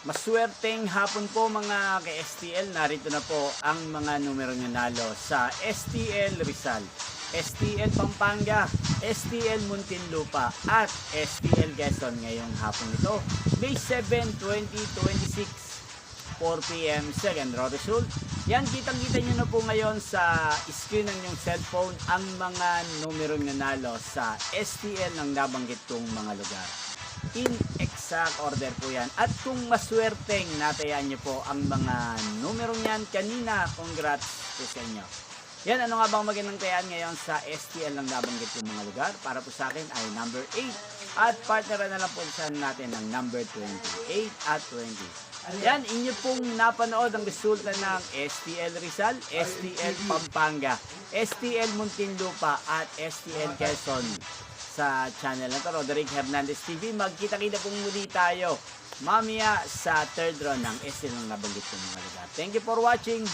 Maswerteng hapon po mga ka-STL. Narito na po ang mga numero nanalo sa STL Rizal, STL Pampanga, STL Muntinlupa at STL Quezon ngayong hapon ito, May 7, 2026, 4 p.m. second row result. Yan, kitang-kita nyo na po ngayon sa screen ng inyong cellphone ang mga numero nanalo sa STL ng nabanggit kong mga lugar. In exact order po yan. At kung maswerteng natayaan nyo po ang mga numero niyan kanina, congrats po sa inyo. Yan, ano nga bang magandang tayaan ngayon sa STL ng nabanggit kong mga lugar? Para po sa akin ay number 8 at partner na lang po natin ng number 28 at 20. Yan, inyo pong napanood ang resulta ng STL Rizal, STL Pampanga, STL Muntinlupa at STL Quezon sa channel na to, Roderick Hernandez TV. Magkita-kita pong muli tayo mamaya sa third round ng STL ng nabanggit kong mga lugar. Thank you for watching.